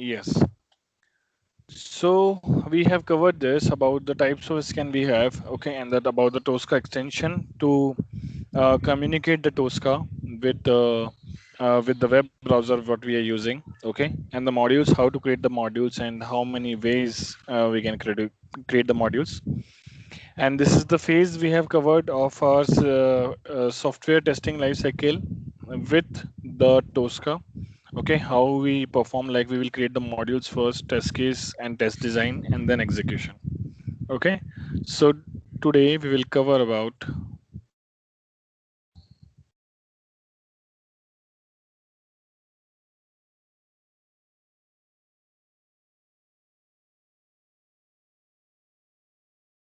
Yes. So we have covered this about the types of scan we have, okay, and that about the Tosca extension to communicate the Tosca with the web browser what we are using, okay, and the modules, how to create the modules and how many ways we can create the modules. And this is the phase we have covered of our software testing lifecycle with the Tosca. Okay, how we perform, like we will create the modules first, test case and test design, and then execution. Okay, so today we will cover about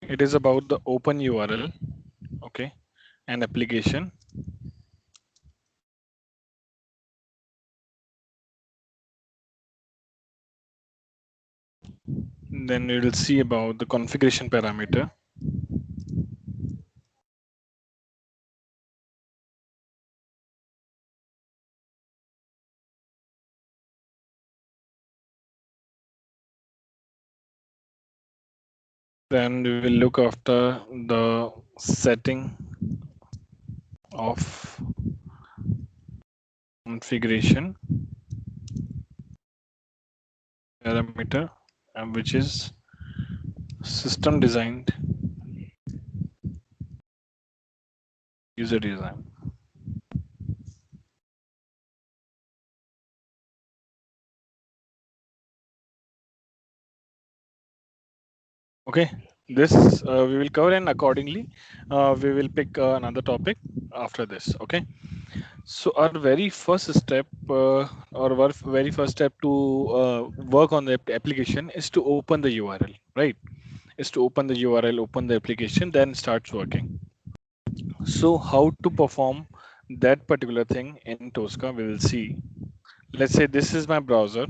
it is about the open URL, okay, and application. Then we will see about the configuration parameter. Then we will look after the setting of configuration parameter, which is system designed user design. Okay, this we will cover, and accordingly we will pick another topic after this. Okay, so our very first step or our very first step to work on the application is to open the URL, right? Is to open the URL, open the application, then starts working. So how to perform that particular thing in Tosca, we will see. Let's say this is my browser.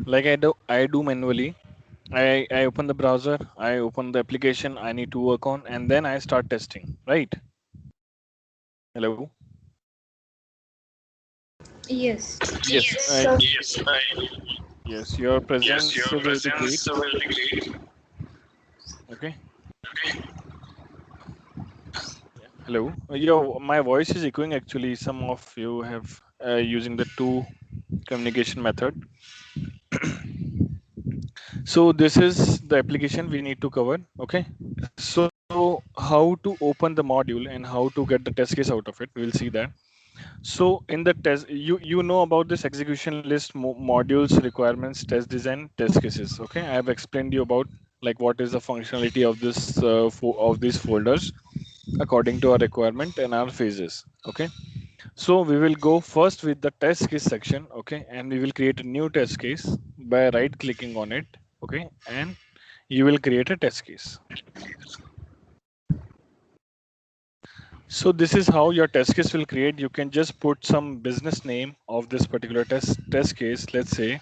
Like I do manually. I open the browser, I open the application I need to work on, and then I start testing, right? Hello? Yes. Yes, So yes, your presence will be great. Okay. Hello. My voice is echoing actually. Some of you have using the two communication method. So this is the application we need to cover. Okay. So how to open the module and how to get the test case out of it, we'll see that. So in the test, you know about this execution list, modules, requirements, test design, test cases. Okay, I have explained you about like what is the functionality of this of these folders according to our requirement and our phases. Okay, so we will go first with the test case section. Okay, and we will create a new test case by right clicking on it. Okay, and you will create a test case. So this is how your test case will create. You can just put some business name of this particular test case. Let's say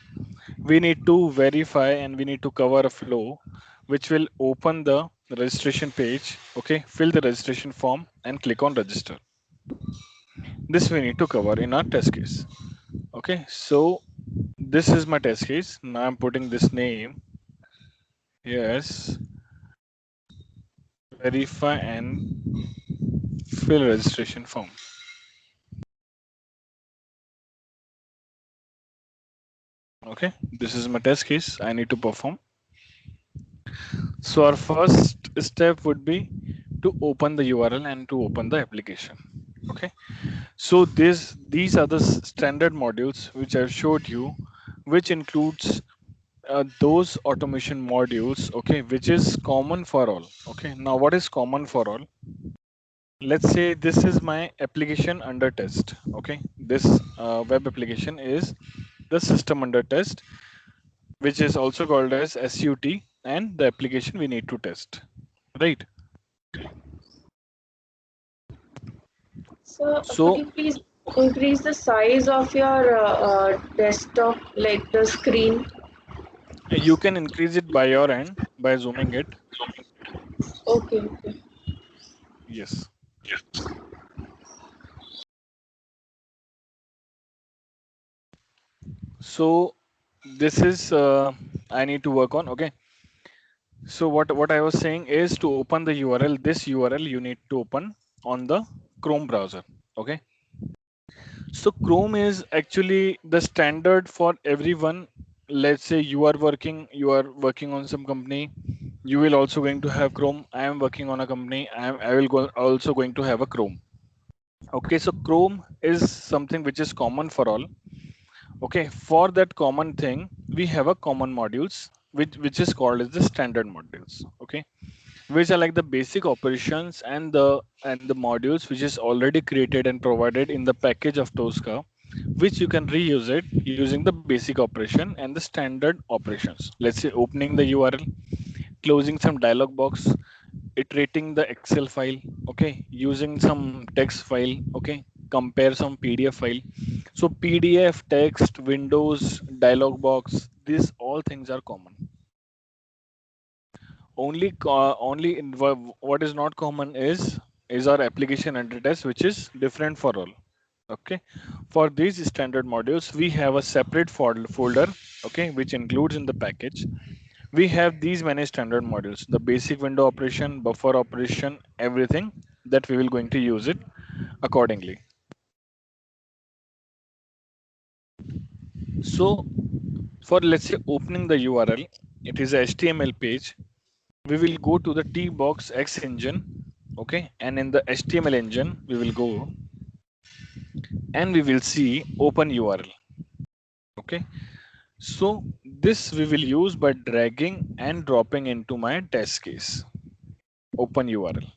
we need to verify and we need to cover a flow which will open the registration page. Okay, fill the registration form and click on register. This we need to cover in our test case. Okay, so this is my test case. Now I'm putting this name. Yes, verify and fill registration form. Okay, this is my test case I need to perform. So our first step would be to open the URL and to open the application. Okay. So these are the standard modules which I showed you, which includes those automation modules. Okay, which is common for all. Okay. Now what is common for all? Let's say this is my application under test. Okay. This web application is the system under test, which is also called as SUT, and the application we need to test. Right. so could So you please increase the size of your desktop, like the screen? you can increase it by your end by zooming it. Okay, okay. Yes. So this is I need to work on. Okay. So what I was saying is to open the URL. This URL you need to open on the Chrome browser. Okay. So Chrome is actually the standard for everyone. Let's say you are working on some company. You will also going to have Chrome. I am working on a company. I will go also going to have a Chrome. Okay, so Chrome is something which is common for all. Okay, for that common thing, we have a common modules which is called as the standard modules. Okay, which are like the basic operations and the modules which is already created and provided in the package of Tosca, which you can reuse it using the basic operation and the standard operations. Let's say opening the URL, closing some dialog box, iterating the Excel file, okay, using some text file, okay, compare some PDF file. So PDF, text, Windows, dialog box, these all things are common. Only what is not common is our application entities, which is different for all. Okay, for these standard modules we have a separate folder, okay, which includes in the package. We have these many standard modules, the basic window operation, buffer operation, everything that we will going to use it accordingly. So for, let's say, opening the URL, it is a HTML page. We will go to the Tbox X engine, okay, and in the HTML engine we will go and we will see open URL. Okay, so this we will use by dragging and dropping into my test case. Open URL.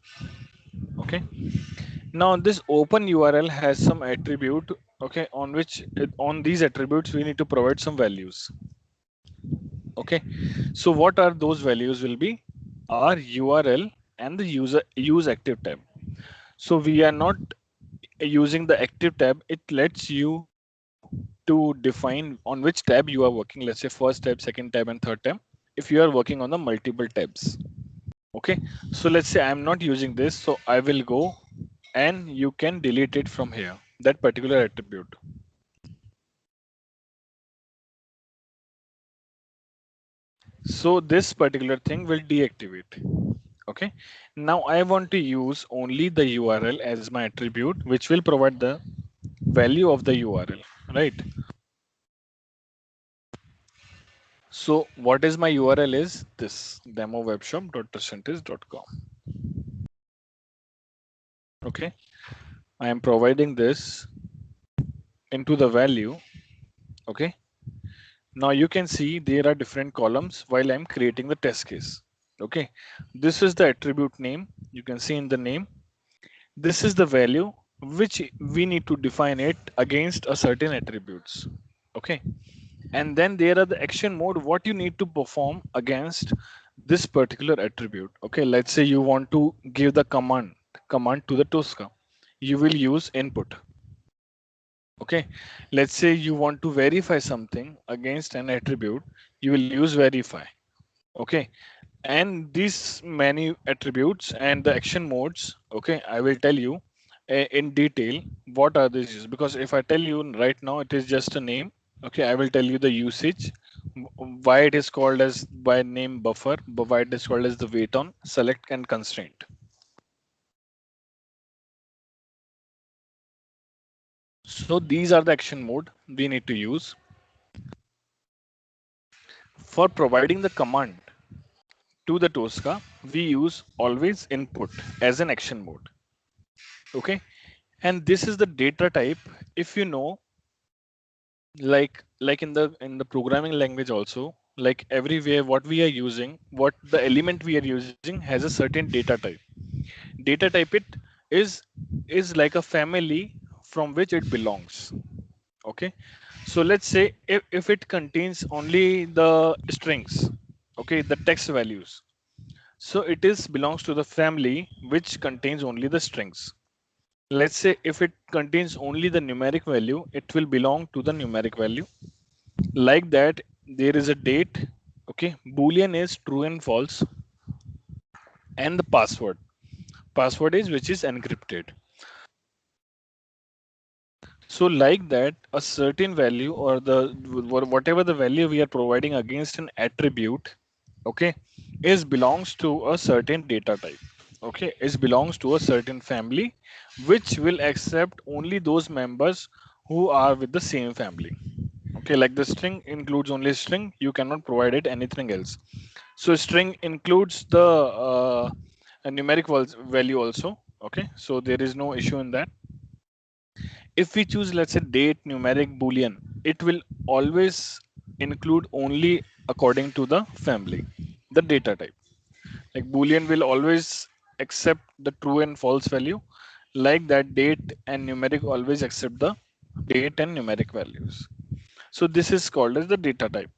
Okay, now this open URL has some attribute, okay, on which on these attributes we need to provide some values. Okay, so what are those values will be our URL and the use active tab. So we are not using the active tab. It lets you to define on which tab you are working. Let's say first tab, second tab, and third tab. If you are working on the multiple tabs. Okay, so let's say I'm not using this, so I will go and you can delete it from here, that particular attribute. So this particular thing will deactivate. Okay, now I want to use only the URL as my attribute, which will provide the value of the URL, right? So what is my URL is this demowebshop.percentage.com. Okay, I am providing this into the value. Okay, now you can see there are different columns while I'm creating the test case. Okay, this is the attribute name. You can see in the name, this is the value which we need to define it against a certain attributes. Okay, and then there are the action mode, what you need to perform against this particular attribute. Okay, let's say you want to give the command to the Tosca, you will use input. Okay, let's say you want to verify something against an attribute, you will use verify. Okay, and these many attributes and the action modes, okay, I will tell you in detail what are these, because if I tell you right now it is just a name. Okay, I will tell you the usage, why it is called as by name buffer, but why it is called as the wait on, select, and constraint. So these are the action mode we need to use for providing the command to the Tosca. We use always input as an action mode. Okay, and this is the data type. If you know, like in the programming language also, like everywhere what we are using, what the element we are using has a certain data type. Data type it is like a family from which it belongs. Okay, so let's say if it contains only the strings, okay, the text values, so it is belongs to the family which contains only the strings. Let's say if it contains only the numeric value, it will belong to the numeric value. Like that, there is a date. Okay, boolean is true and false, and the password is which is encrypted. So like that, a certain value or whatever the value we are providing against an attribute, okay, is belongs to a certain data type. Okay, is belongs to a certain family, which will accept only those members who are with the same family. Okay, like the string includes only string, you cannot provide it anything else. So string includes the a numeric value also. Okay, so there is no issue in that. If we choose, let's say, date numeric boolean, it will always include only according to the family, the data type. Like boolean will always accept the true and false value. Like that, date and numeric always accept the date and numeric values. So this is called as the data type,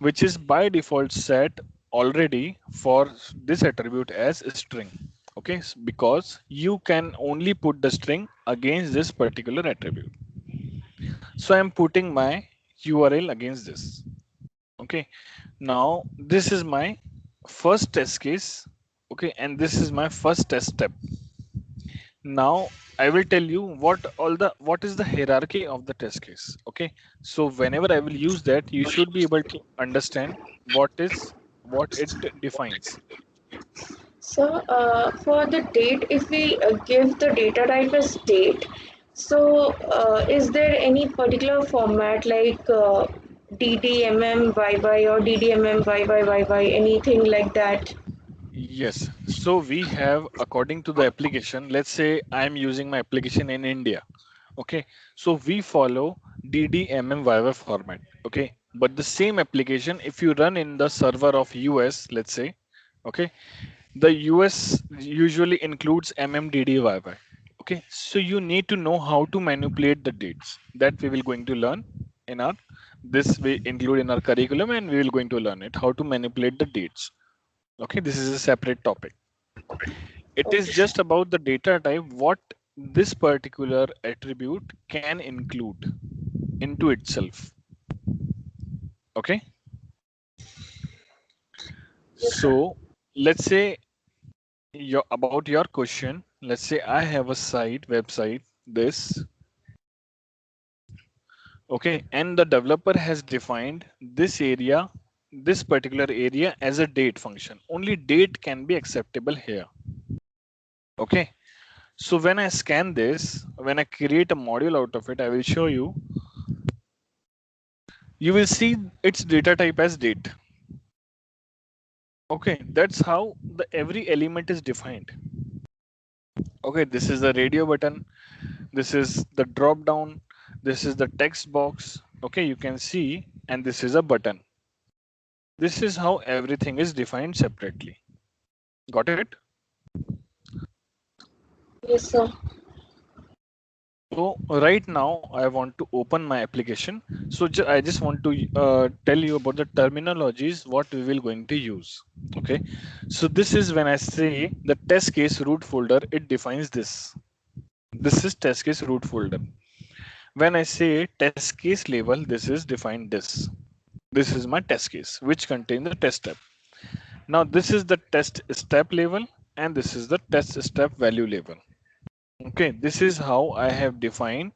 which is by default set already for this attribute as a string. Okay, because you can only put the string against this particular attribute. So I'm putting my URL against this. Okay, now this is my first test case. Okay, and this is my first test step. Now I will tell you what is the hierarchy of the test case. Okay, so whenever I will use that, you should be able to understand what it defines. So, for the date, if we give the data type as date, so is there any particular format like DDMMYY or DDMMYYYY, anything like that? Yes. So we have, according to the application, let's say I'm using my application in India. Okay. So we follow DDMMYY format. Okay. But the same application, if you run in the server of US, let's say, okay, the US usually includes MMDDYY. Okay. So you need to know how to manipulate the dates that we will going to learn in our, this we include in our curriculum, and we will going to learn it, how to manipulate the dates. Okay, this is a separate topic. It is Okay. just about the data type, what this particular attribute can include into itself. Okay, Yes, sir. so let's say about your question. Let's say I have a website, this. Okay, and the developer has defined this area, this particular area as a date function. Only date can be acceptable here. Okay, so when I scan this, when I create a module out of it, I will show you. You will see its data type as date. Okay, that's how the every element is defined. Okay, this is the radio button. This is the drop down. This is the text box. Okay, you can see, and this is a button. This is how everything is defined separately. Got it? Yes, sir. So right now I want to open my application. So I just want to tell you about the terminologies what we will going to use. Okay. So this is when I say the test case root folder, it defines this. This is test case root folder. When I say test case label, this is defined this. This is my test case, which contains the test step. Now this is the test step label, and this is the test step value label. Okay, this is how I have defined.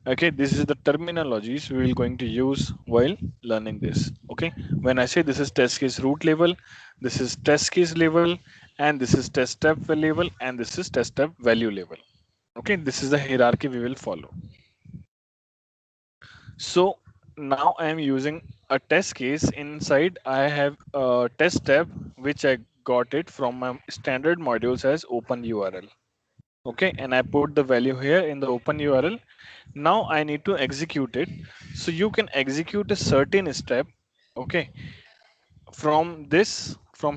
Okay, this is the terminologies we will going to use while learning this. Okay, when I say this is test case root level, this is test case level, and this is test step level, and this is test step value level. Okay, this is the hierarchy we will follow. So now I am using a test case. Inside I have a test step, which I got it from my standard modules as open URL. Okay, and I put the value here in the open URL. Now I need to execute it. So you can execute a certain step. Okay, from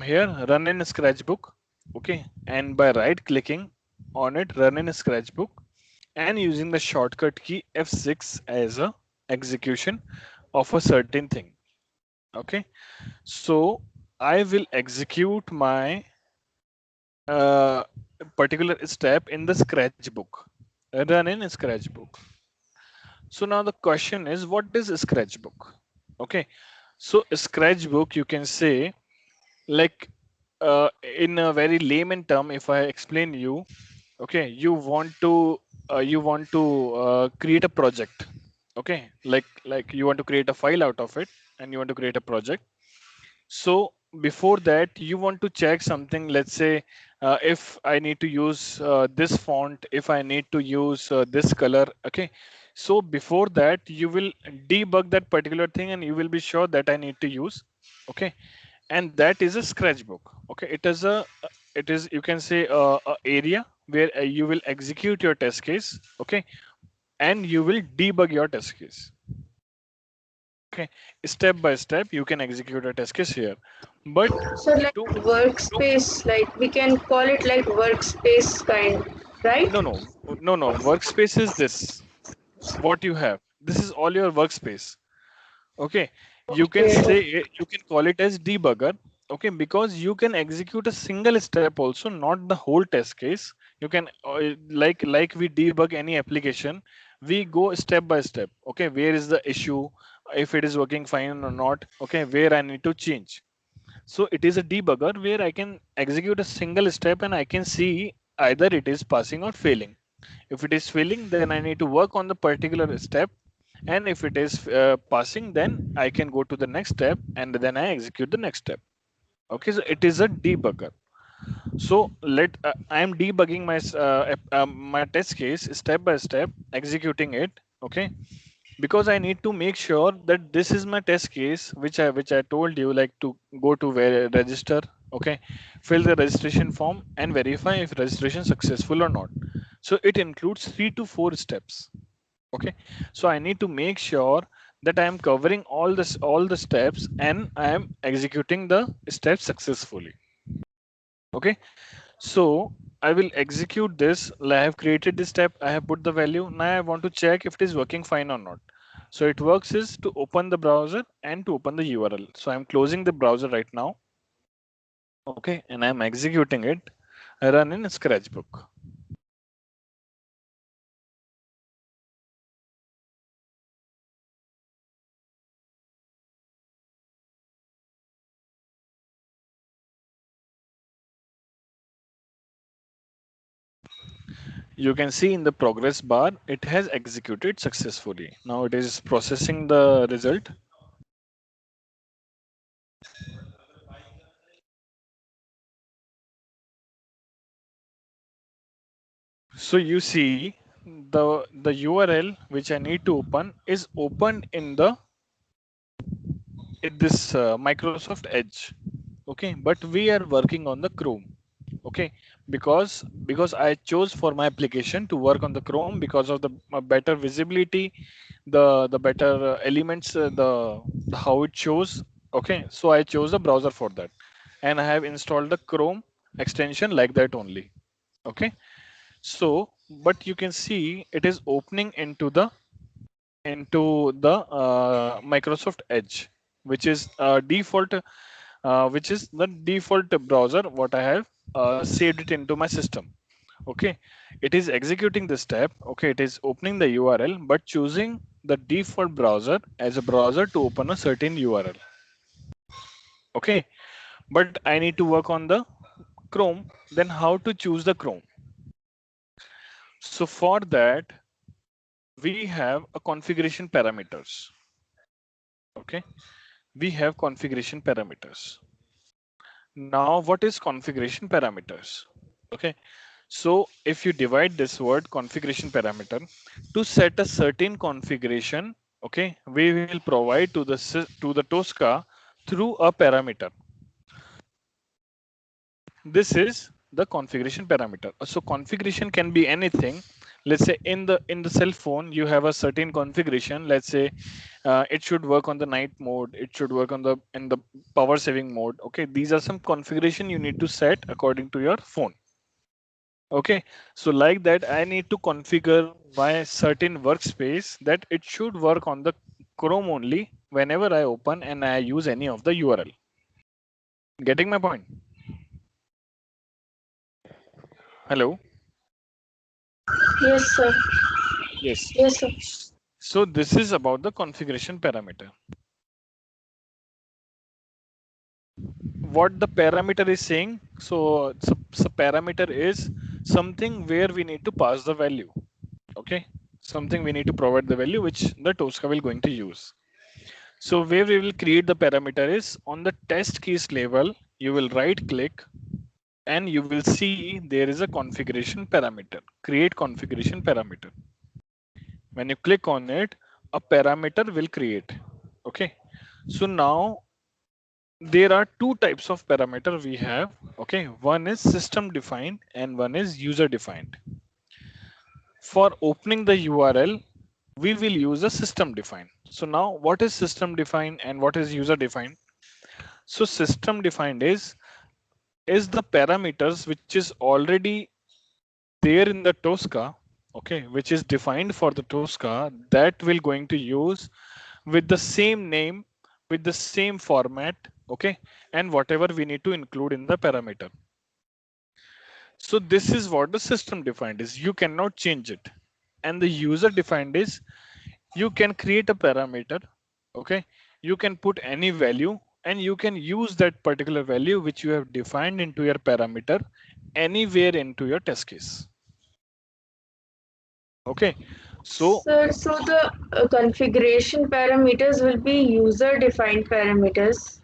here, run in Scratchbook. Okay, and by right clicking on it, run in Scratchbook, and using the shortcut key F6 as a execution of a certain thing. Okay, so I will execute my uh, particular step in the Scratchbook. Run in Scratchbook. So now the question is, what is Scratchbook? Okay, so Scratchbook, you can say, like in a very layman term, if I explain you, okay, you want to you want to create a project. Okay, like you want to create a file out of it, and you want to create a project. So before that, you want to check something. Let's say if I need to use this font, if I need to use this color. Okay, so before that, you will debug that particular thing, and you will be sure that I need to use. Okay, and that is a scratchbook. Okay, it is a, it is, you can say, a area where you will execute your test case. Okay, and you will debug your test case. Okay, step by step you can execute a test case here. But So like to, to workspace, like we can call it like workspace kind, right? no, no, workspace is this, what you have. This is all your workspace. Okay, you can Okay, say okay. you can call it as debugger. Okay, because you can execute a single step also, not the whole test case. You can like we debug any application, we go step by step. Okay, where is the issue, if it is working fine or not. Okay, where I need to change. So it is a debugger where I can execute a single step, and I can see either it is passing or failing. If it is failing, then I need to work on the particular step. And if it is passing, then I can go to the next step, and then I execute the next step. Okay, so it is a debugger. So I am debugging my test case step by step, executing it. Okay, because I need to make sure that this is my test case, which I told you, like to go to where register. Okay, fill the registration form and verify if registration successful or not. So it includes 3 to 4 steps. Okay, so I need to make sure that I am covering all the steps, and I am executing the steps successfully. Okay, so I will execute this. I have created this step, I have put the value. Now I want to check if it is working fine or not. So it works is to open the browser and to open the URL. So I'm closing the browser right now. Okay, and I'm executing it. I run in Scratchbook. You can see in the progress bar, it has executed successfully. Now it is processing the result. So you see the URL which I need to open is opened in this Microsoft Edge. Okay, but we are working on the Chrome. Okay, because I chose for my application to work on the Chrome because of the better visibility, the better elements, the how it shows. Okay, so I chose a browser for that, and I have installed the Chrome extension like that only. Okay, so but you can see it is opening into the Microsoft Edge, which is which is the default browser what I have saved it into my system. Okay, it is executing this step. Okay, it is opening the URL, but choosing the default browser as a browser to open a certain URL. Okay, but I need to work on the Chrome. Then how to choose the Chrome? So for that, we have a configuration parameters. Okay, we have configuration parameters. Now, what is configuration parameters? Okay, so if you divide this word configuration parameter to set a certain configuration, okay, we will provide to the Tosca through a parameter. This is the configuration parameter. So configuration can be anything. Let's say in the cell phone you have a certain configuration. Let's say it should work on the night mode, it should work on the in the power saving mode. Okay, these are some configuration you need to set according to your phone. Okay, so like that I need to configure my certain workspace that it should work on the Chrome only whenever I open and I use any of the URL. Getting my point? Hello. Yes, sir. Yes. Yes, sir. So this is about the configuration parameter. What the parameter is saying, so parameter is something where we need to pass the value. Okay, something we need to provide the value which the Tosca will going to use. So where we will create the parameter is on the test case level. You will right click and you will see there is a configuration parameter, create configuration parameter. When you click on it, a parameter will create. Okay, so now there are two types of parameter we have. Okay, one is system defined and one is user defined. For opening the URL, we will use a system defined. So now what is system defined and what is user defined? So system defined is the parameters which is already there in the Tosca, okay, which is defined for the Tosca, that will going to use with the same name, with the same format, okay, and whatever we need to include in the parameter. So this is what the system defined is. You cannot change it. And the user defined is you can create a parameter, okay, you can put any value and you can use that particular value which you have defined into your parameter anywhere into your test case. Okay, so So the configuration parameters will be user-defined parameters.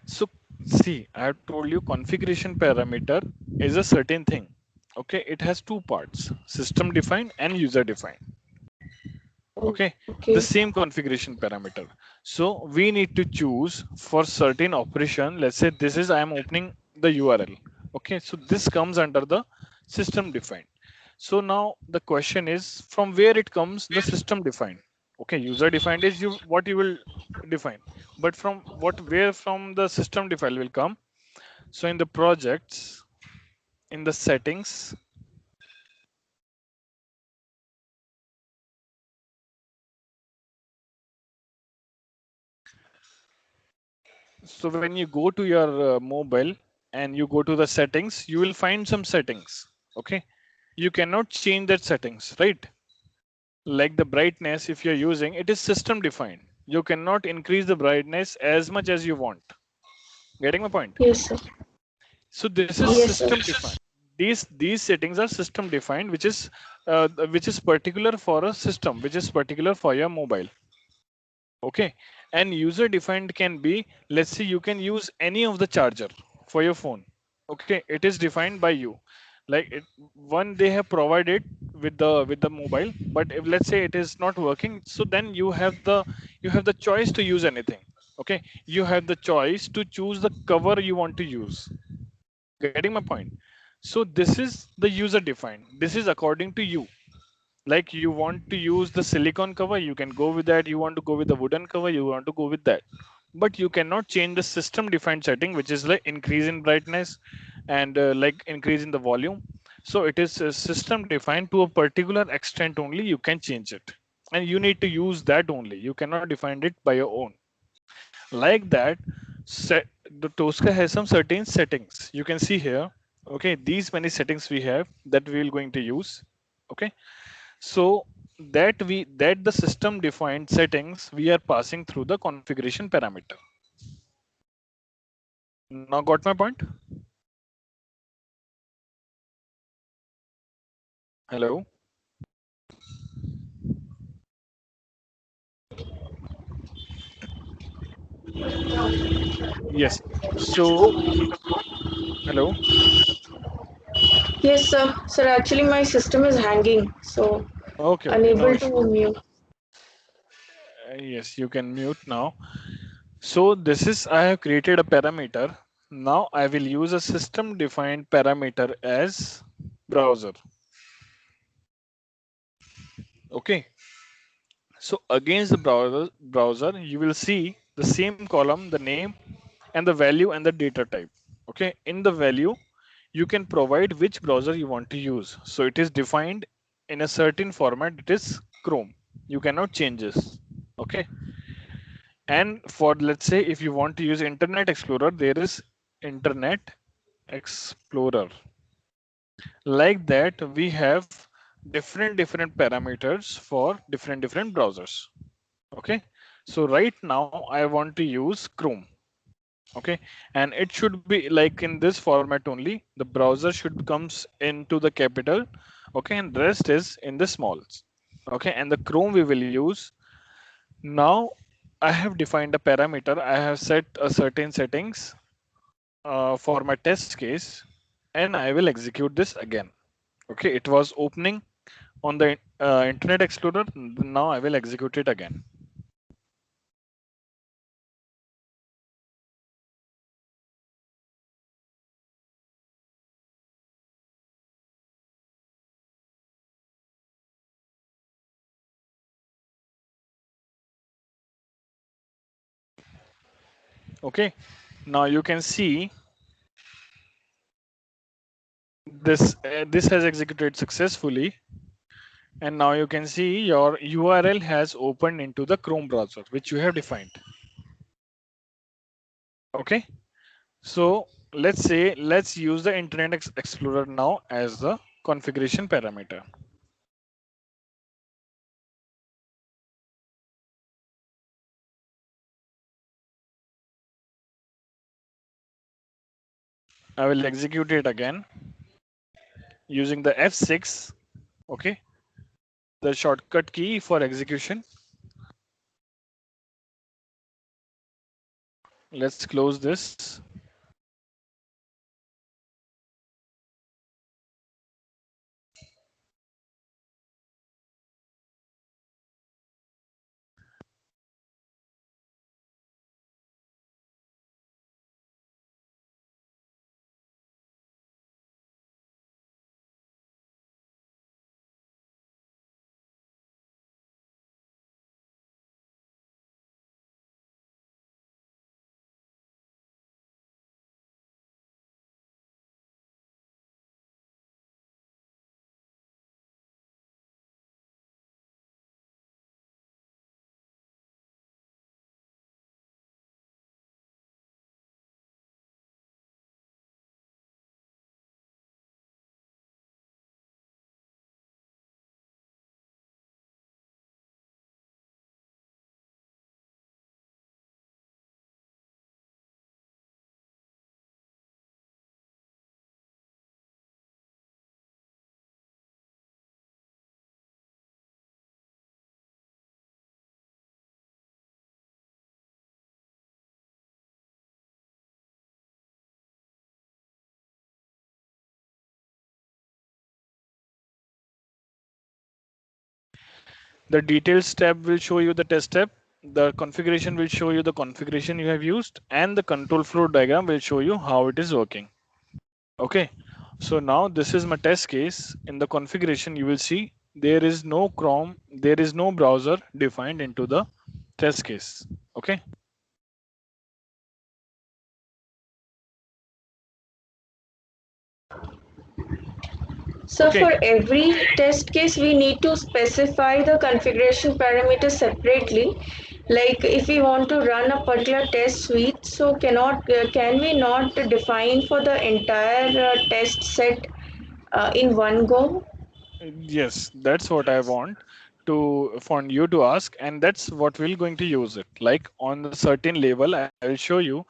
so see, I have told you configuration parameter is a certain thing. Okay, it has two parts, system defined and user defined. Oh, Okay, the okay. same configuration parameter. So we need to choose for certain operation. Let's say this is I am opening the URL. Okay, so this comes under the system defined. So now the question is from where it comes the system defined. Okay, user defined is you what you will define, but from what where from the system defined will come. So in the projects, in the settings, so when you go to your mobile and you go to the settings, you will find some settings. Okay, you cannot change that settings, right? Like the brightness, if you're using it is system defined. You cannot increase the brightness as much as you want. Getting my point? Yes, sir. So this is Yes, sir. system defined. These settings are system defined, which is particular for a system, which is particular for your mobile. Okay, and user defined can be, let's say you can use any of the charger for your phone. Okay, it is defined by you. Like it, one they have provided with the mobile, but if let's say it is not working, so then you have the choice to use anything. Okay, you have the choice to choose the cover you want to use. Getting my point? So this is the user defined. This is according to you. Like you want to use the silicon cover, you can go with that. You want to go with the wooden cover, you want to go with that. But you cannot change the system defined setting, which is like increase in brightness and like increase in the volume. So it is system defined to a particular extent only. You can change it and you need to use that only. You cannot define it by your own. Like that, set the Tosca has some certain settings. You can see here. Okay, these many settings we have that we will going to use. Okay, so that the system defined settings we are passing through the configuration parameter. Now got my point? Hello? Yes. So hello? Yes, sir. Sir, actually my system is hanging, so Okay, okay, no unable issue. to mute. Yes, you can mute now. So this is I have created a parameter. Now I will use a system defined parameter as browser. Okay. So against the browser, you will see the same column, the name and the value and the data type. Okay. In the value, you can provide which browser you want to use. So it is defined in a certain format. It is Chrome. You cannot change this. Okay. And for let's say if you want to use Internet Explorer, there is Internet Explorer. Like that, we have different parameters for different browsers. Okay, so right now I want to use Chrome. Okay, and it should be like in this format only. The browser should comes into the capital, okay, and rest is in the smalls. Okay, and the Chrome we will use. Now I have defined a parameter. I have set a certain settings for my test case, and I will execute this again. Okay, it was opening on the Internet Explorer. Now I will execute it again. Okay, now you can see this has executed successfully, and now you can see your URL has opened into the Chrome browser which you have defined. Okay, so let's use the Internet Explorer now as the configuration parameter. I will execute it again using the F6. Okay, the shortcut key for execution. Let's close this. The details tab will show you the test tab. The configuration will show you the configuration you have used, and the control flow diagram will show you how it is working. Okay, so now this is my test case. In the configuration, you will see there is no Chrome, there is no browser defined into the test case. Okay, So okay. for every test case, we need to specify the configuration parameter separately. Like if we want to run a particular test suite, so can we not define for the entire test set in one go? Yes, that's what I want to for you to ask, and that's what we're going to use it. Like on a certain level, I will show you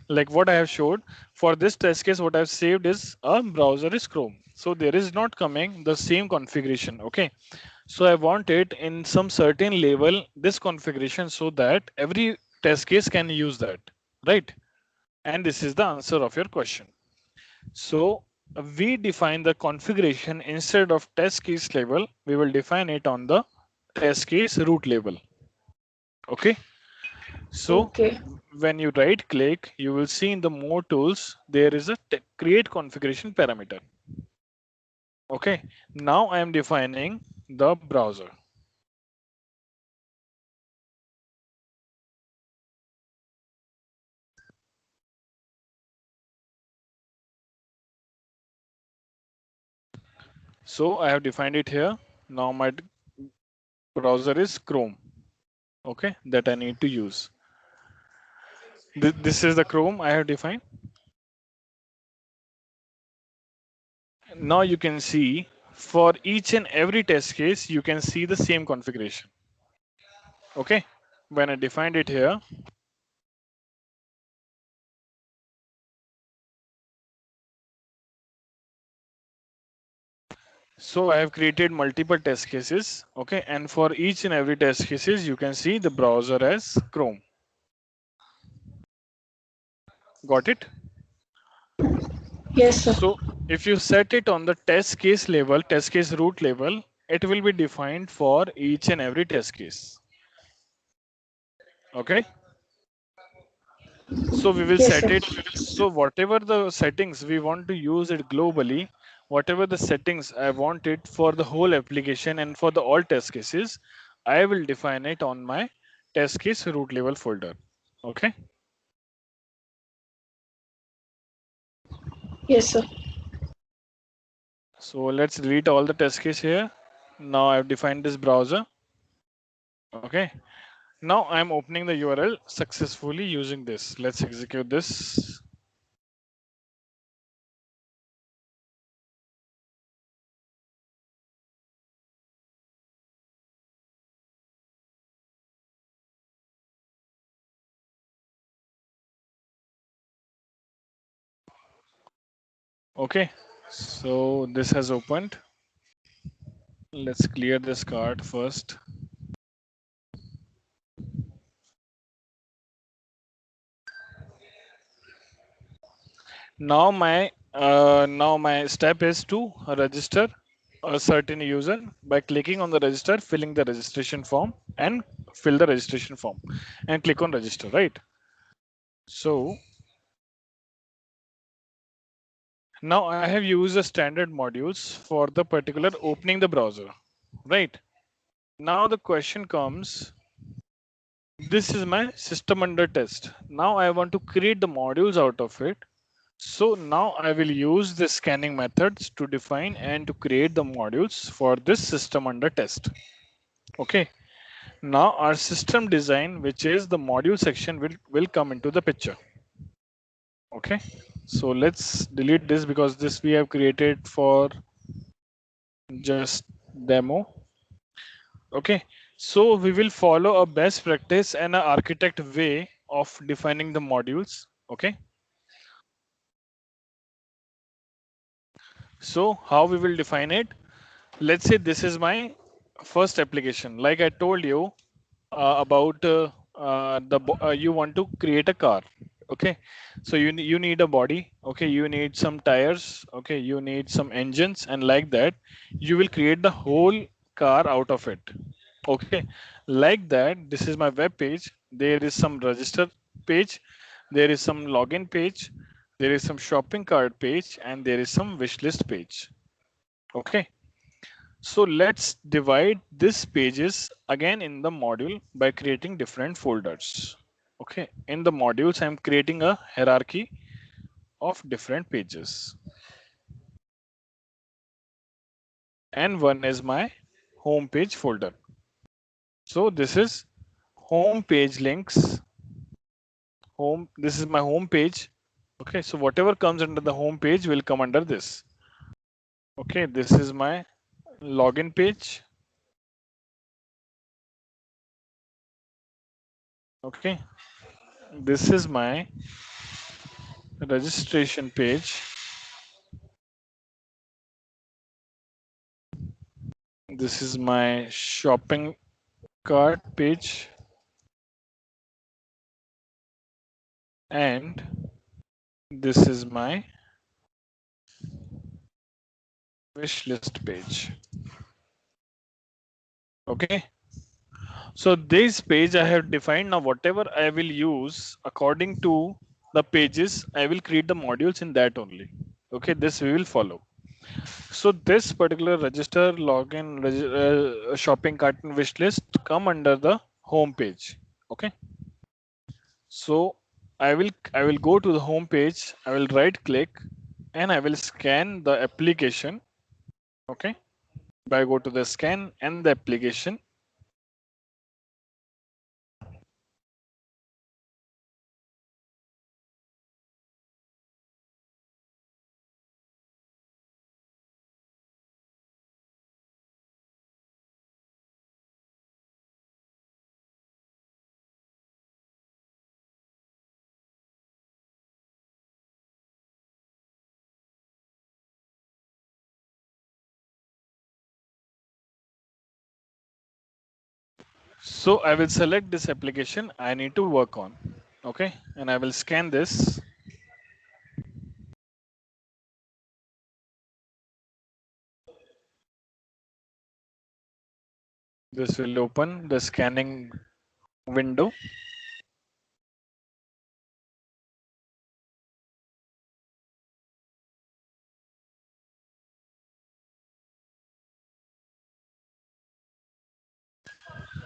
like what I have showed. For this test case, what I've saved is a browser is Chrome. So there is not coming the same configuration. Okay. So I want it in some certain level, this configuration, so that every test case can use that. Right. And this is the answer of your question. So we define the configuration instead of test case level, we will define it on the test case root level. Okay. So Okay. when you right click, you will see in the more tools, there is a create configuration parameter. Okay. Now I am defining the browser. So I have defined it here. Now my browser is Chrome. Okay. That I need to use. This is the Chrome I have defined. Now you can see for each and every test case, you can see the same configuration. Okay. When I defined it here, So I have created multiple test cases. Okay, and for each and every test cases, you can see the browser as Chrome. Got it? Yes, sir. So if you set it on the test case level, test case root level, it will be defined for each and every test case. Okay. So we will Yes, set sir. it. So whatever the settings we want to use it globally, whatever the settings I want it for the whole application and for the all test cases, I will define it on my test case root level folder. Okay. Yes, sir. So let's delete all the test case here. Now I've defined this browser. Okay. Now I'm opening the URL successfully using this. Let's execute this. Okay. So this has opened. Let's clear this card first. Now my step is to register a certain user by clicking on the register, filling the registration form, and fill the registration form, and click on register. Right. So now I have used the standard modules for the particular opening the browser. Right. Now the question comes. This is my system under test. Now I want to create the modules out of it. So now I will use the scanning methods to define and to create the modules for this system under test. Okay. Now our system design, which is the module section, will come into the picture. Okay. So let's delete this because this we have created for just demo. Okay. So we will follow a best practice and an architect way of defining the modules. Okay. So how we will define it? Let's say this is my first application. Like I told you about you want to create a car. Okay, so you need a body. Okay, you need some tires. Okay, you need some engines, and like that, you will create the whole car out of it. Okay, like that. This is my web page. There is some register page. There is some login page. There is some shopping cart page, and there is some wish list page. Okay. So let's divide this pages again in the module by creating different folders. Okay, in the modules, I'm creating a hierarchy of different pages. And one is my home page folder. So this is home page links. This is my home page. Okay, so whatever comes under the home page will come under this. Okay, this is my login page. Okay, this is my registration page. This is my shopping cart page, and this is my wish list page. Okay, so this page I have defined. Now whatever I will use according to the pages, I will create the modules in that only. Okay, this we will follow. So this particular register, login, shopping cart and wish list come under the home page. Okay, so I will go to the home page. I will right click and I will scan the application. Okay, I go to the scan and the application. So I will select this application I need to work on. Okay, and I will scan this. This will open the scanning window.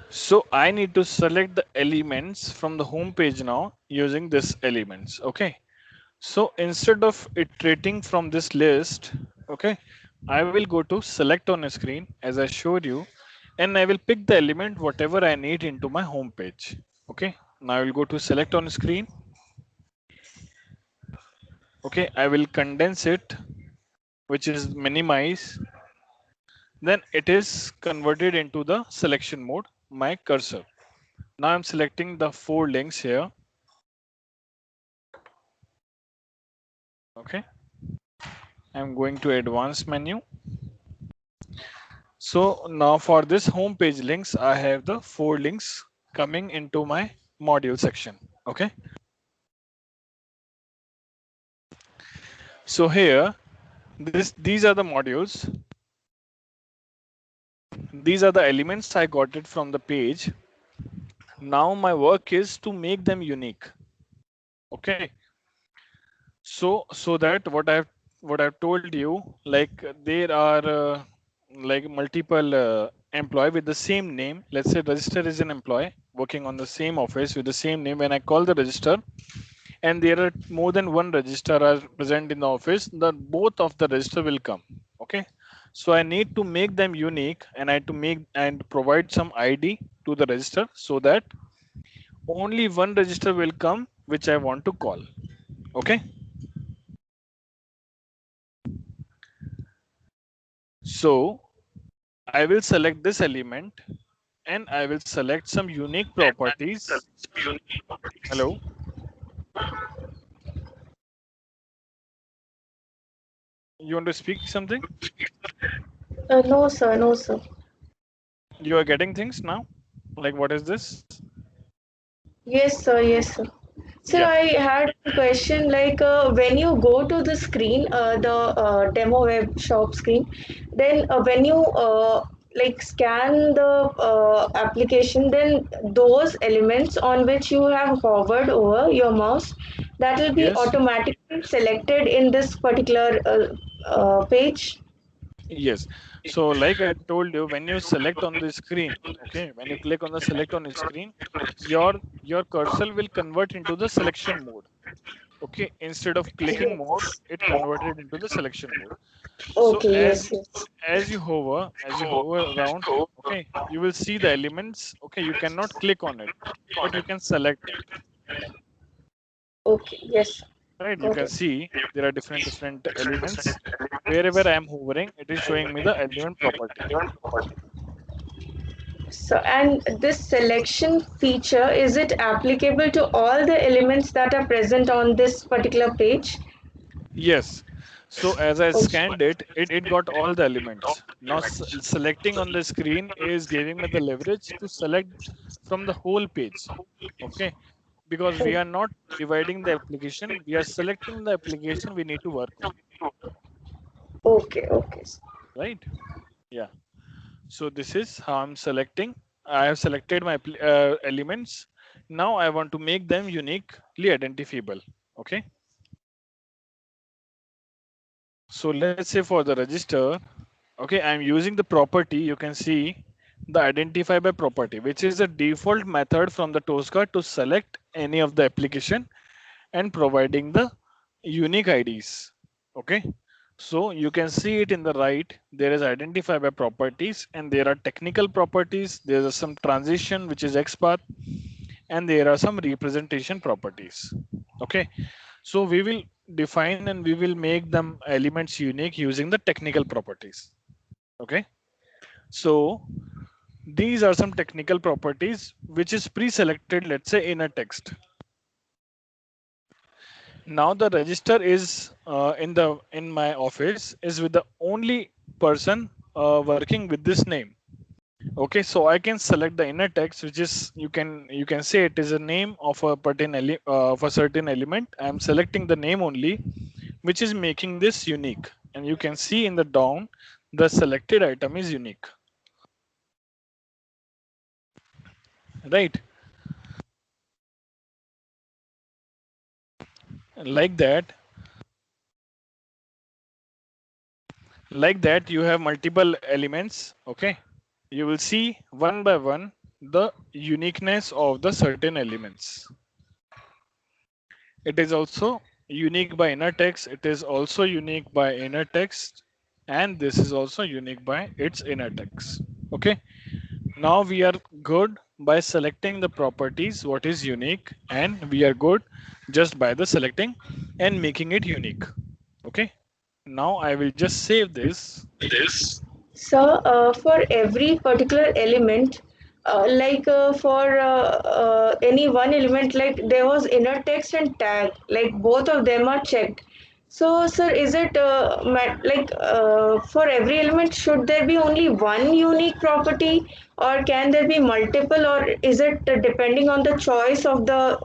So I need to select the elements from the home page now using this elements. Okay. So instead of iterating from this list, okay, I will go to select on a screen as I showed you, and I will pick the element whatever I need into my home page. Okay. Now I will go to select on screen. Okay. I will condense it, which is minimize. Then it is converted into the selection mode, my cursor. Now I'm selecting the 4 links here. Okay. I'm going to advanced menu. So now for this home page links, I have the 4 links coming into my module section. Okay. So here, these are the modules. These are the elements I got it from the page. Now my work is to make them unique. Okay. So that what I've told you, like there are like multiple employee with the same name. Let's say register is an employee working on the same office with the same name. When I call the register, and there are more than one register are present in the office, the both of the register will come. Okay. So I need to make them unique, and I have to make and provide some ID to the register so that only one register will come which I want to call. Okay. So I will select this element and I will select some unique properties. Hello. You want to speak something? No, sir, no, sir. You are getting things now? Like what is this? Yes, sir, yes, sir. Sir, Yeah. I had a question like when you go to the screen, the demo web shop screen, then when you like scan the application, then those elements on which you have hovered over your mouse, that will be Yes. automatically selected in this particular page. Yes. So like I told you, when you select on the screen, okay, when you click on the select on the screen, your cursor will convert into the selection mode. Okay. Instead of clicking mode, it converted into the selection mode. So Okay, yes, yes. as you hover around, okay, you will see the elements. Okay, you cannot click on it, but you can select it. Okay, yes, Right? You got can it. see there are different elements. Wherever I am hovering, it is showing me the element property. So, and this selection feature, is it applicable to all the elements that are present on this particular page? Yes. So as I Okay. scanned it got all the elements. Now selecting on the screen is giving me the leverage to select from the whole page. Okay. Because we are not dividing the application, we are selecting the application we need to work on. Okay, okay. Right? Yeah. So this is how I'm selecting. I have selected my elements. Now I want to make them uniquely identifiable. Okay. So let's say for the register, okay, I'm using the property. You can see the identify by property, which is the default method from the Tosca to select any of the application and providing the unique IDs. Okay. So you can see it in the right. There is identify by properties and there are technical properties. There is some transition, which is XPath, and there are some representation properties. Okay. So we will define and we will make them elements unique using the technical properties. Okay. So these are some technical properties which is pre-selected, let's say in a text. Now the register is in my office is with the only person working with this name. Okay, so I can select the inner text, which is you can say it is a name of a of a certain element. I am selecting the name only, which is making this unique. And you can see in the down, the selected item is unique, right? Like that, like that, you have multiple elements. Okay, you will see one by one the uniqueness of the certain elements. It is also unique by inner text. It is also unique by inner text. And this is also unique by its inner text. Okay. Now we are good by selecting the properties, what is unique, and we are good just by the selecting and making it unique. Okay. Now I will just save this. So, for every particular element, for any one element, like there was inner text and tag, like both of them are checked. So, sir, is it for every element, should there be only one unique property, or can there be multiple, or is it depending on the choice of the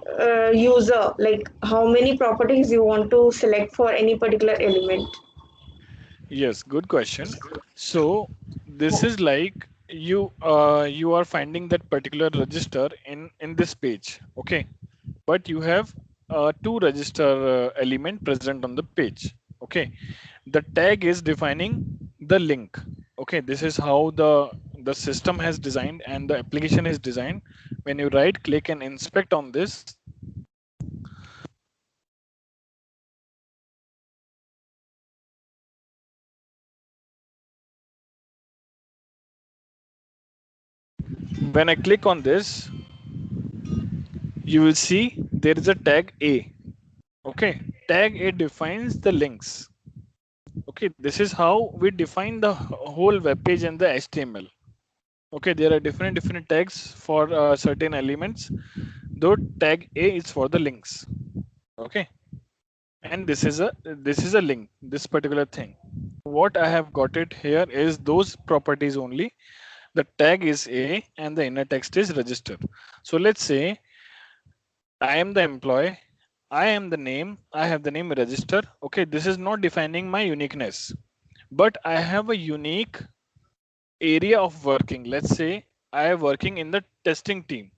user, like how many properties you want to select for any particular element? Yes, good question. So this is like you are finding that particular register in this page. Okay, but you have two register element present on the page. Okay, the tag is defining the link. Okay, this is how the system has designed and the application is designed. When you right click and inspect on this, when I click on this, you will see there is a tag A. Okay, tag A defines the links. Okay, this is how we define the whole web page and the HTML. Okay, there are different tags for certain elements. Though tag A is for the links. Okay, and this is a link. This particular thing. What I have got it here is those properties only. The tag is A and the inner text is register. So let's say I am the employee. I am the name. I have the name register. Okay, this is not defining my uniqueness, but I have a unique area of working. Let's say I am working in the testing team.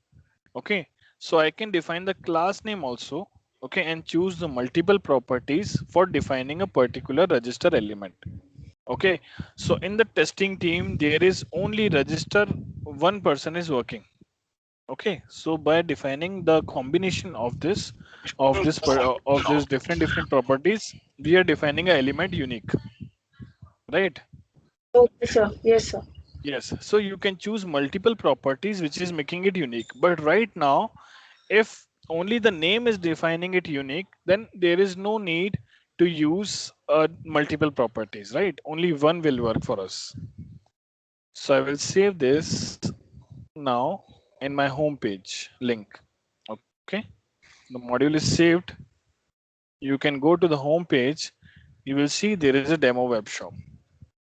Okay, so I can define the class name also. Okay, and choose the multiple properties for defining a particular register element. Okay, so in the testing team, there is only register one person is working. Okay, so by defining the combination of this different properties, we are defining an element unique, right? Okay, sir. Yes, sir. Yes, so you can choose multiple properties, which is making it unique. But right now, if only the name is defining it unique, then there is no need to use multiple properties, right? Only one will work for us. So I will save this now in my home page link. Okay, the module is saved. You can go to the home page. You will see there is a demo web shop.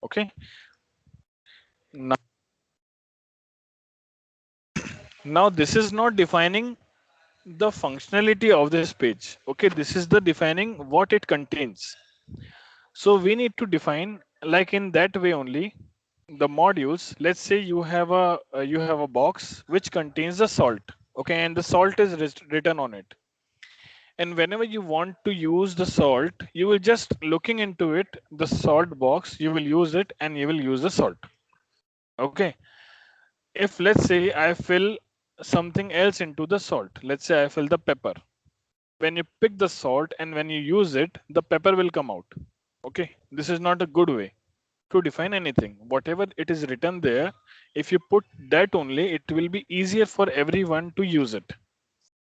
Okay, now, now this is not defining the functionality of this page. Okay, this is the defining what it contains. So we need to define like in that way only the modules. Let's say you have a box which contains the salt. Okay, and the salt is written on it. And whenever you want to use the salt, you will just looking into it, the salt box, you will use it and you will use the salt. Okay. If let's say I fill something else into the salt, let's say I fill the pepper. When you pick the salt and when you use it, the pepper will come out. Okay. This is not a good way to define anything. Whatever it is written there, if you put that only, it will be easier for everyone to use it.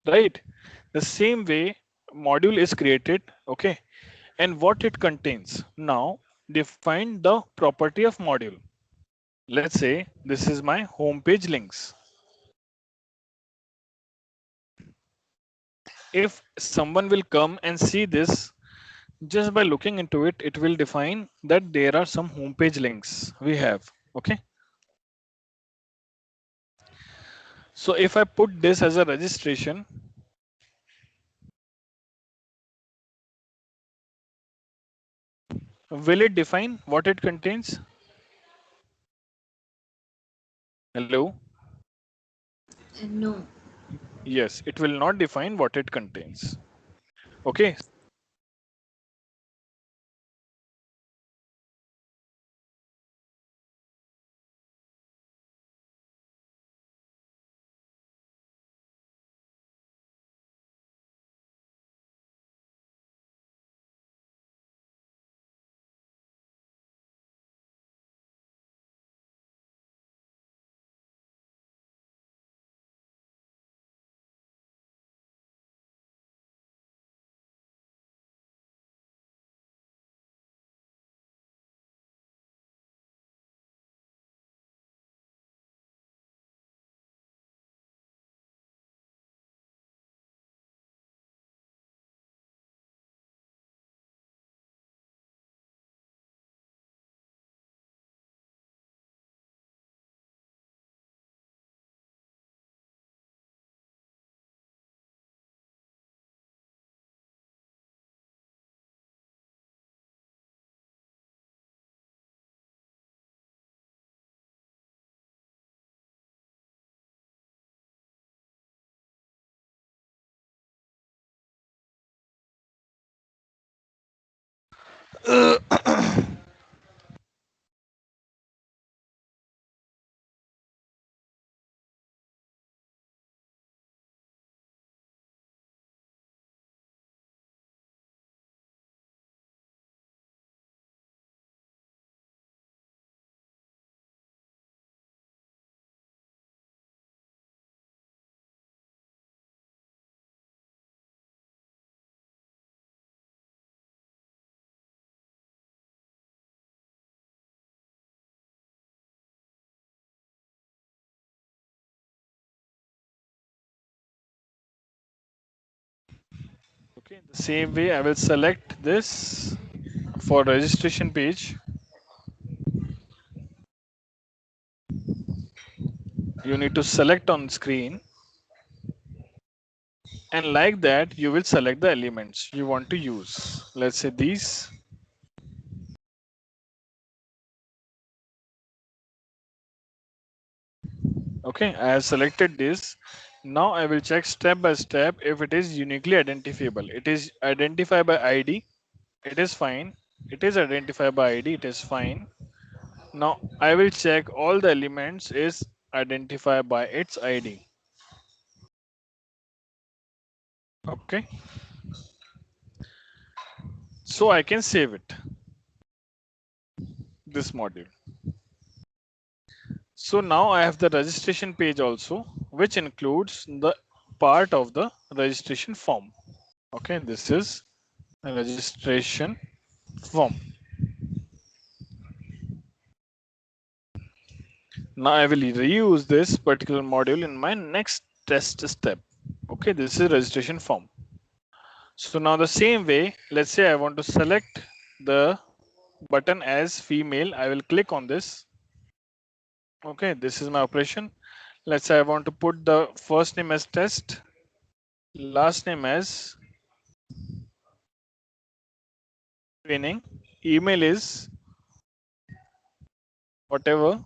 Right? The same way module is created. Okay, and what it contains. Now define the property of module. Let's say this is my home page links. If someone will come and see this, just by looking into it, it will define that there are some home page links we have. Okay, So if I put this as a registration, will it define what it contains? Hello? No. Yes, it will not define what it contains. Okay. Okay, the same way I will select this for registration page. You need to select on screen, and like that you will select the elements you want to use. Let's say these. Okay, I have selected this. Now I will check step by step if it is uniquely identifiable. It is identified by ID. It is fine. It is identified by ID. It is fine. Now I will check all the elements is identified by its ID. Okay, so I can save it, this module. So now I have the registration page also, which includes the part of the registration form. Okay, this is a registration form. Now I will reuse this particular module in my next test step. Okay, this is registration form. So now the same way, let's say I want to select the button as female. I will click on this. Okay, this is my operation. Let's say I want to put the first name as test, last name as training, email is whatever.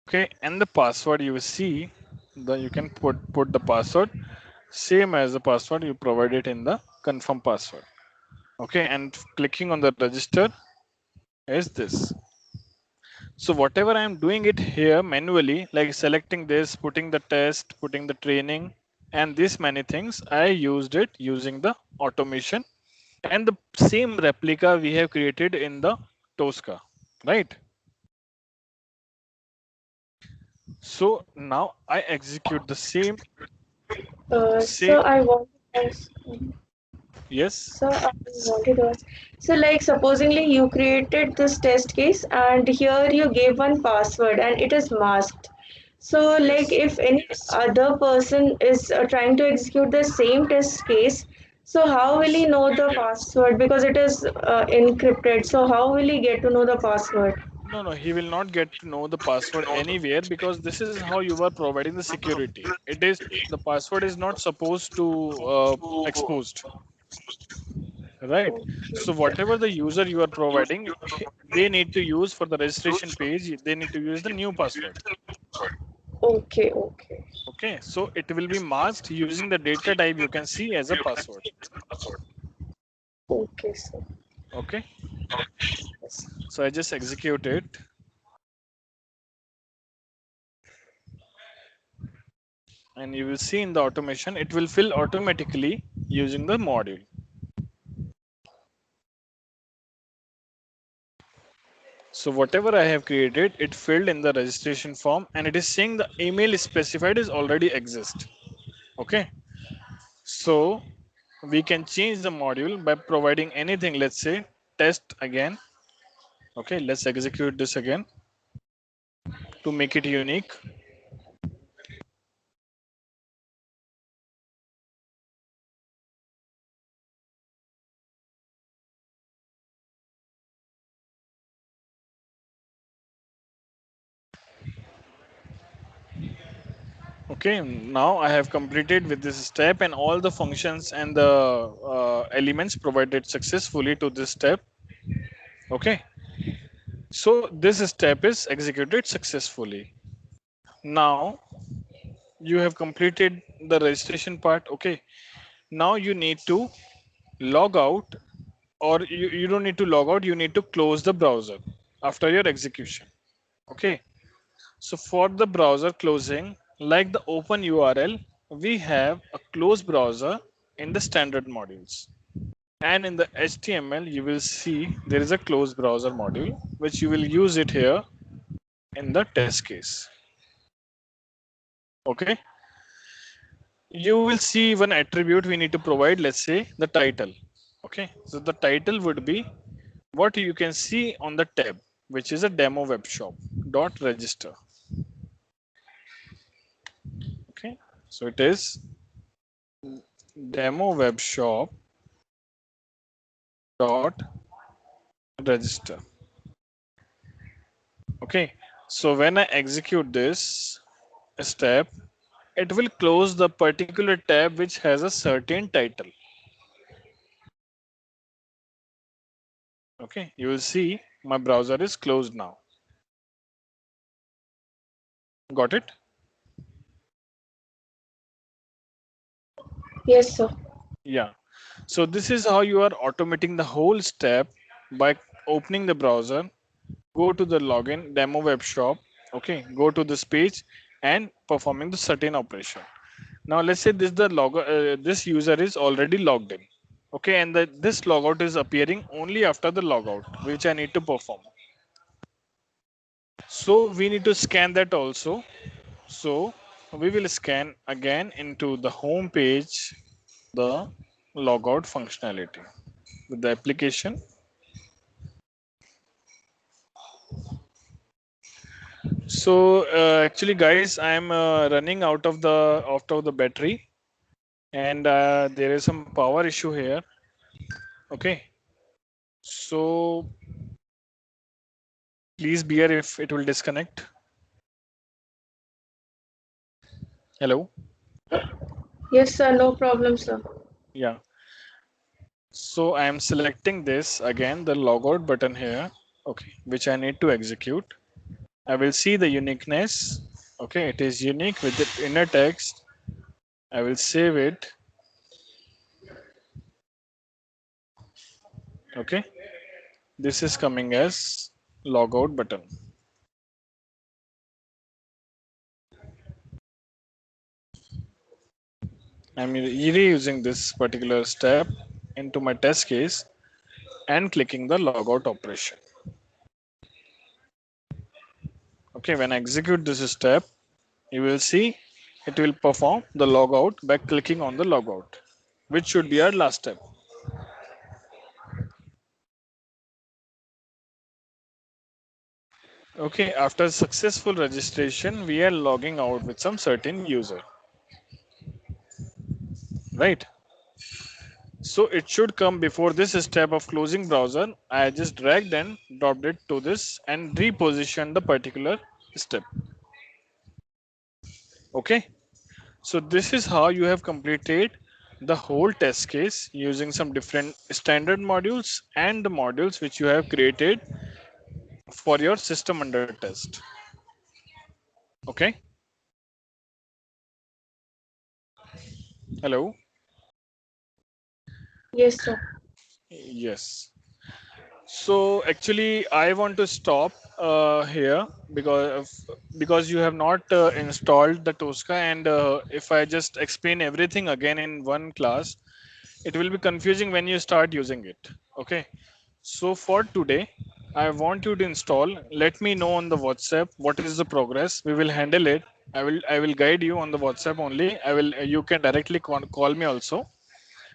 Okay, and the password you see, you can put the password same as the password you provided in the confirm password. Okay, and clicking on the register is this. So whatever I'm doing it here manually, like selecting this, putting the test, putting the training, and these many things, I used it using the automation and the same replica we have created in the Tosca, right? So now I execute the same. So Say I want to ask, yes. so I wanted to ask, so like supposingly you created this test case and here you gave one password and it is masked. So like Yes. if any other person is trying to execute the same test case, so how will he know the password because it is encrypted? So how will he get to know the password? No, he will not get to know the password anywhere because this is how you are providing the security. It is the password is not supposed to exposed, right? So whatever the user you are providing, they need to use for the registration page. They need to use the new password. Okay, okay. Okay, so it will be masked using the data type you can see as a password. Okay, sir. Okay, Yes. so I just execute it. And you will see in the automation, it will fill automatically using the module. So whatever I have created, it filled in the registration form and it is saying the email specified is already exist. Okay. So we can change the module by providing anything. Let's say test again. Okay. Let's execute this again to make it unique. Okay. Now I have completed with this step and all the functions and the elements provided successfully to this step. Okay. So this step is executed successfully. Now you have completed the registration part. Okay. Now you need to log out, or you don't need to log out. You need to close the browser after your execution. Okay. So for the browser closing, like the open URL, we have a close browser in the standard modules. And in the HTML, you will see there is a close browser module, which you will use it here in the test case. Okay. You will see one attribute we need to provide, let's say the title. Okay. So the title would be what you can see on the tab, which is a demo web shop dot register. Okay. So it is demo web shop dot register. Okay. So when I execute this step, it will close the particular tab which has a certain title. Okay. You will see my browser is closed now. Got it? Yes, sir. Yeah. So this is how you are automating the whole step by opening the browser, go to the login demo web shop. Okay. Go to this page and performing the certain operation. Now let's say this user is already logged in. Okay. And this logout is appearing only after the logout, which I need to perform. So we need to scan that also. So we will scan again into the home page, the logout functionality with the application. So actually, guys, I'm running out of the battery, and there is some power issue here. Okay, so please bear if it will disconnect. Hello. Yes, sir. No problem, sir. Yeah. So I am selecting this again, the logout button here. Okay, which I need to execute. I will see the uniqueness. Okay, it is unique with the inner text. I will save it. Okay, this is coming as logout button. I'm reusing this particular step into my test case and clicking the logout operation. Okay, when I execute this step, you will see it will perform the logout by clicking on the logout, which should be our last step. Okay, after successful registration, we are logging out with some certain user, right? So it should come before this step of closing browser. I just dragged and dropped it to this and repositioned the particular step. Okay. So this is how you have completed the whole test case using some different standard modules and the modules which you have created for your system under test. Okay. Hello. Yes, sir. Yes. So actually, I want to stop here because you have not installed the Tosca, and if I just explain everything again in one class, it will be confusing when you start using it. Okay. So for today, I want you to install. Let me know on the WhatsApp what is the progress. We will handle it. I will guide you on the WhatsApp only. I will. You can directly call me also.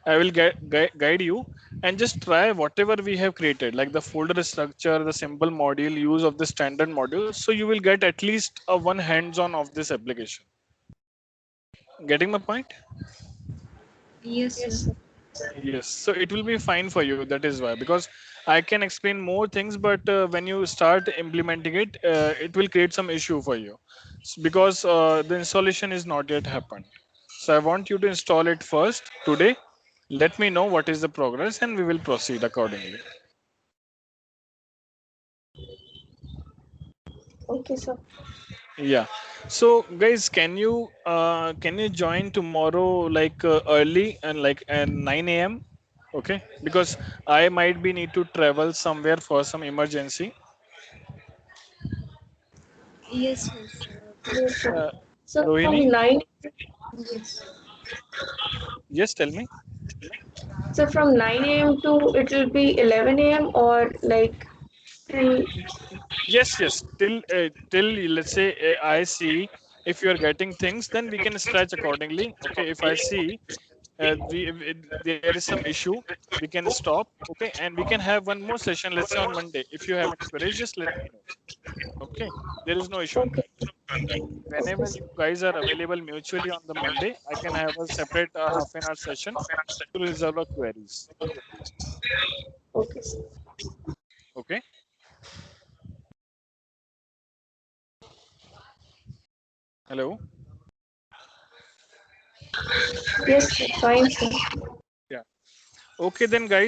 I will guide you and just try whatever we have created, like the folder structure, the simple module, use of the standard module. So you will get at least a one hands-on of this application. Getting my point? Yes, Yes, sir. sir. Yes. So it will be fine for you. That is why, because I can explain more things, but when you start implementing it, it will create some issue for you, because the installation is not yet happened. So I want you to install it first today. Let me know what is the progress, and we will proceed accordingly. Okay, sir. Yeah. So guys, can you join tomorrow like early and like at 9 a.m. Okay, because I might be need to travel somewhere for some emergency. Yes, yes, Yes, sir. Uh, So Rohini, from 9, yes, yes, tell me. so from 9 a.m. to it will be 11 a.m. or like till. Yes, yes. Till let's say I see if you are getting things, then we can stretch accordingly. Okay, if I see there is some issue, we can stop. Okay, and we can have one more session. Let's say on Monday. If you have any queries, just let me know. Okay, there is no issue on Okay. that. Okay, Whenever sir. you guys are available mutually on the Monday, I can have a separate half an hour session to resolve your queries. Okay, sir. Okay. Hello. Yes, sir. Fine, sir. Yeah. Okay then, guys.